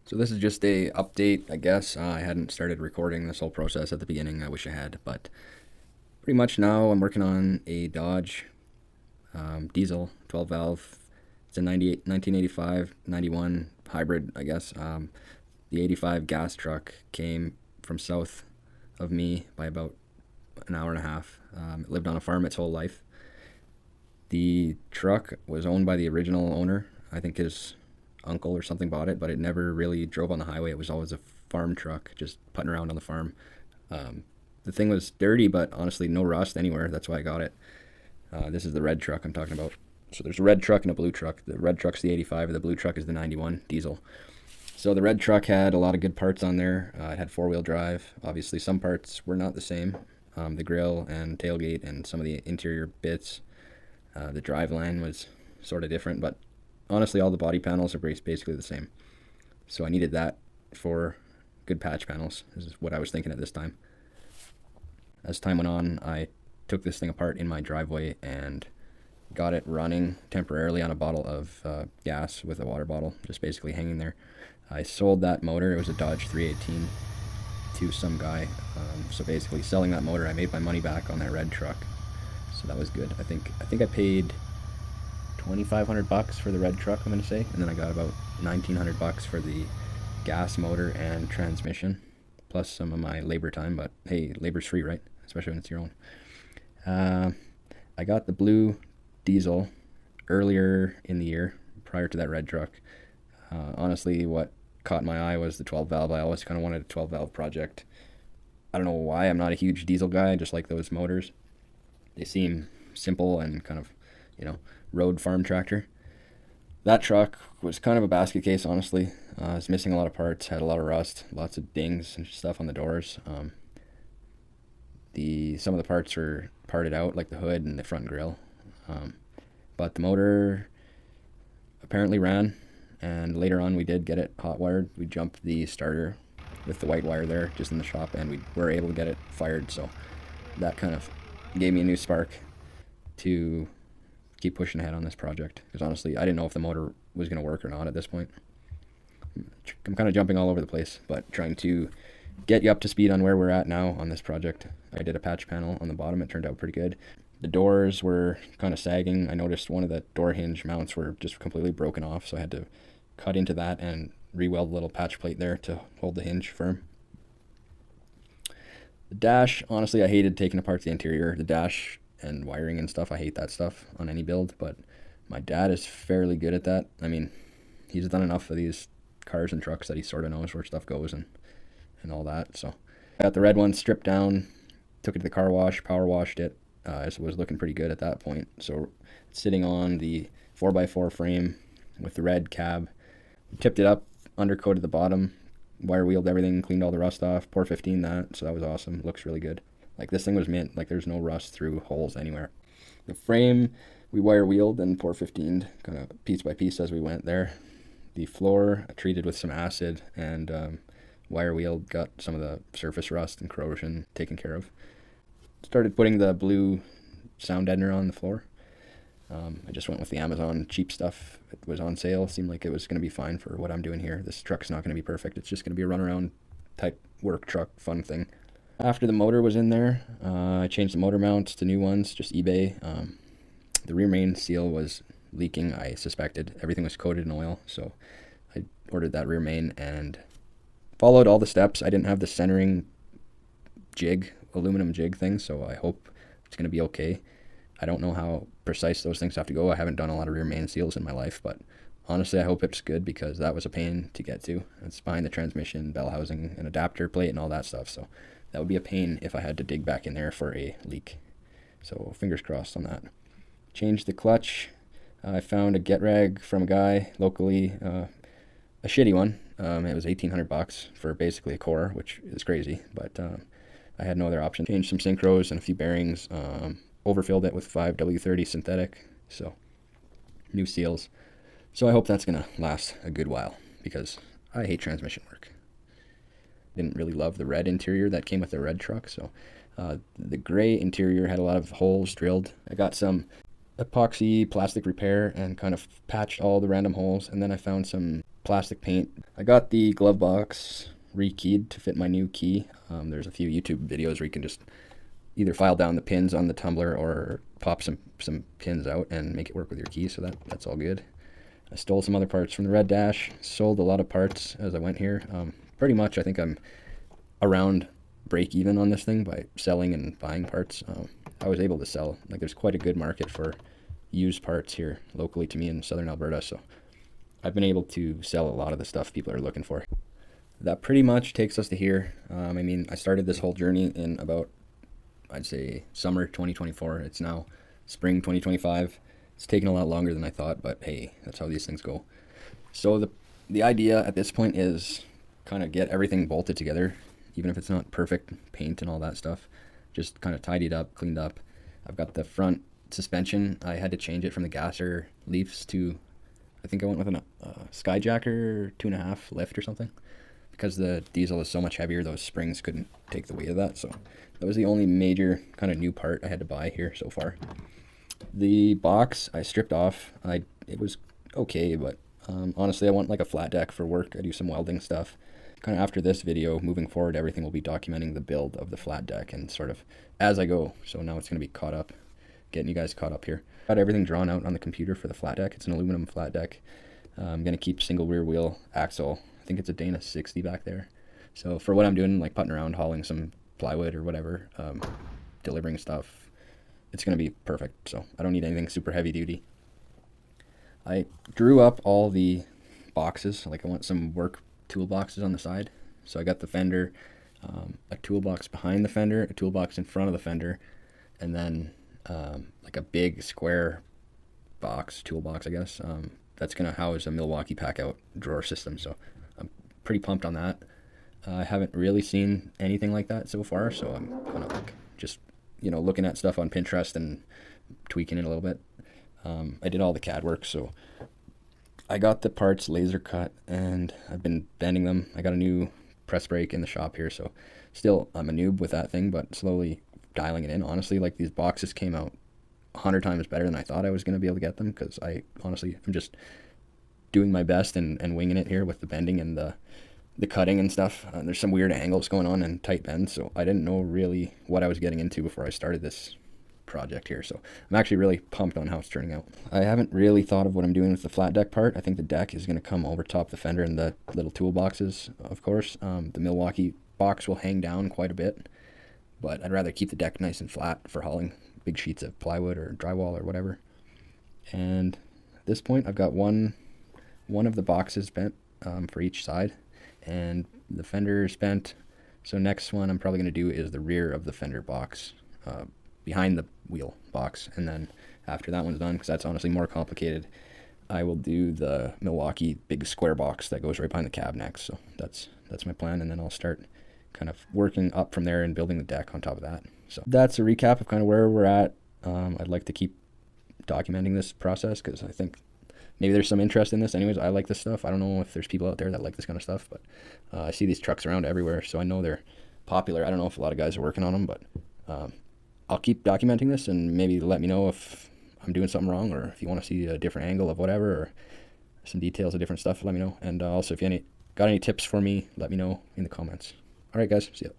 So this is just a update, I guess. I hadn't started recording this whole process at the beginning. I wish I had, but pretty much now I'm working on a Dodge diesel 12 valve. It's a 1985, 91 hybrid, I guess. The 85 gas truck came from south of me by about an hour and a half. It lived on a farm its whole life. The truck was owned by the original owner. I think his uncle or something bought it, but it never really drove on the highway. It was always a farm truck, just putting around on the farm. The thing was dirty, but honestly, no rust anywhere. That's why I got it. This is the red truck I'm talking about. So there's a red truck and a blue truck. The red truck's the 85, the blue truck is the 91 diesel. So the red truck had a lot of good parts on there. It had four-wheel drive. Obviously, some parts were not the same. The grill and tailgate and some of the interior bits. The driveline was sort of different, but honestly, all the body panels are basically the same. So I needed that for good patch panels. This is what I was thinking at this time. As time went on, I took this thing apart in my driveway and got it running temporarily on a bottle of gas with a water bottle, just basically hanging there. I sold that motor. It was a Dodge 318 to some guy. So basically, selling that motor, I made my money back on that red truck. So that was good. I think I paid $2,500 for the red truck, I'm going to say, and then I got about $1,900 for the gas motor and transmission, plus some of my labor time. But hey, labor's free, right? Especially when it's your own. I got the blue diesel earlier in the year, prior to that red truck. Honestly, what caught my eye was the 12 valve. I always kind of wanted a 12 valve project. I don't know why. I'm not a huge diesel guy. I just like those motors. They seem simple and kind of, road farm tractor. That truck was kind of a basket case, honestly. It's missing a lot of parts, had a lot of rust, lots of dings and stuff on the doors. Some of the parts were parted out, like the hood and the front grille. But the motor apparently ran, and later on we did get it hot wired. We jumped the starter with the white wire there just in the shop, and we were able to get it fired. So that kind of gave me a new spark to keep pushing ahead on this project, because honestly I didn't know if the motor was going to work or not at this point. I'm kind of jumping all over the place, but trying to get you up to speed on where we're at now on this project. I did a patch panel on the bottom. It turned out pretty good. The doors were kind of sagging. I noticed one of the door hinge mounts were just completely broken off, so I had to cut into that and re-weld a little patch plate there to hold the hinge firm. The dash, honestly, I hated taking apart the interior. The dash and wiring and stuff, I hate that stuff on any build, but my dad is fairly good at that. I mean, he's done enough of these cars and trucks that he sort of knows where stuff goes and all that. So I got the red one stripped down, took it to the car wash, power washed it. It was looking pretty good at that point. So it's sitting on the 4x4 frame with the red cab. Tipped it up, undercoated the bottom, wire wheeled everything, cleaned all the rust off, 415 that, so that was awesome. Looks really good. Like, this thing was mint. Like, there's no rust through holes anywhere. The frame, we wire wheeled and 415'd kind of piece by piece as we went there. The floor, I treated with some acid and wire wheeled, got some of the surface rust and corrosion taken care of. Started putting the blue sound deadener on the floor. I just went with the Amazon cheap stuff. It was on sale. Seemed like it was going to be fine for what I'm doing here. This truck's not going to be perfect. It's just going to be a runaround type work truck fun thing. After the motor was in there, I changed the motor mounts to new ones, just eBay. The rear main seal was leaking, I suspected. Everything was coated in oil, so I ordered that rear main and followed all the steps. I didn't have the centering jig, aluminum jig thing, so I hope it's going to be okay. I don't know how precise those things have to go. I haven't done a lot of rear main seals in my life, but honestly, I hope it's good, because that was a pain to get to. It's behind the transmission, bell housing, an adapter plate, and all that stuff. So that would be a pain if I had to dig back in there for a leak. So fingers crossed on that. Changed the clutch. I found a get rag from a guy locally, a shitty one. It was $1,800 for basically a core, which is crazy, but I had no other option. Changed some synchros and a few bearings. Overfilled it with 5W30 synthetic, so new seals. So I hope that's going to last a good while, because I hate transmission work. Didn't really love the red interior that came with the red truck, so the gray interior had a lot of holes drilled. I got some epoxy plastic repair and kind of patched all the random holes, and then I found some plastic paint. I got the glove box rekeyed to fit my new key. There's a few YouTube videos where you can just either file down the pins on the tumbler or pop some pins out and make it work with your key, so that's all good. I stole some other parts from the Red Dash, sold a lot of parts as I went here. Pretty much I think I'm around break even on this thing by selling and buying parts. I was able to sell, like, there's quite a good market for used parts here locally to me in southern Alberta, so I've been able to sell a lot of the stuff people are looking for. That pretty much takes us to here. I mean, I started this whole journey in about, I'd say, summer 2024. It's now spring 2025. It's taken a lot longer than I thought, but hey, that's how these things go. So the idea at this point is kind of get everything bolted together, even if it's not perfect paint and all that stuff. Just kind of tidied up, cleaned up. I've got the front suspension. I had to change it from the gasser leafs to, I think I went with a Skyjacker 2.5 lift or something. Because the diesel is so much heavier, those springs couldn't take the weight of that. So that was the only major kind of new part I had to buy here so far. The box I stripped off. It was okay, but honestly I want like a flat deck for work. I do some welding stuff. Kind of after this video, moving forward, everything will be documenting the build of the flat deck and sort of as I go. So now it's going to be caught up, getting you guys caught up here. Got everything drawn out on the computer for the flat deck. It's an aluminum flat deck. I'm going to keep single rear wheel axle. I think it's a Dana 60 back there. So for what I'm doing, like putting around, hauling some plywood or whatever, delivering stuff, it's going to be perfect. So I don't need anything super heavy duty. I drew up all the boxes. Like I want some work toolboxes on the side. So I got the fender, a toolbox behind the fender, a toolbox in front of the fender, and then like a big square box, toolbox I guess, that's going to house a Milwaukee pack-out drawer system. So I'm pretty pumped on that. I haven't really seen anything like that so far, so I'm kind of like just, looking at stuff on Pinterest and tweaking it a little bit. I did all the CAD work, so I got the parts laser cut and I've been bending them. I got a new press brake in the shop here, so still I'm a noob with that thing, but slowly dialing it in. Honestly, like these boxes came out 100 times better than I thought I was going to be able to get them, because I'm just doing my best and winging it here with the bending and the cutting and stuff. There's some weird angles going on and tight bends, so I didn't know really what I was getting into before I started this project here. So I'm actually really pumped on how it's turning out. I haven't really thought of what I'm doing with the flat deck part. I think the deck is going to come over top the fender and the little toolboxes, of course. The Milwaukee box will hang down quite a bit, but I'd rather keep the deck nice and flat for hauling big sheets of plywood or drywall or whatever. And at this point I've got one of the boxes bent for each side, and the fender is bent. So next one I'm probably going to do is the rear of the fender box, behind the wheel box, and then after that one's done, because that's honestly more complicated, I will do the Milwaukee big square box that goes right behind the cab next. So that's my plan, and then I'll start kind of working up from there and building the deck on top of that. So that's a recap of kind of where we're at. I'd like to keep documenting this process because I think maybe there's some interest in this. Anyways, I like this stuff. I don't know if there's people out there that like this kind of stuff, but I see these trucks around everywhere, so I know they're popular. I don't know if a lot of guys are working on them, but I'll keep documenting this, and maybe let me know if I'm doing something wrong, or if you want to see a different angle of whatever, or some details of different stuff, let me know. And also, if you got any tips for me, let me know in the comments. All right, guys, see ya.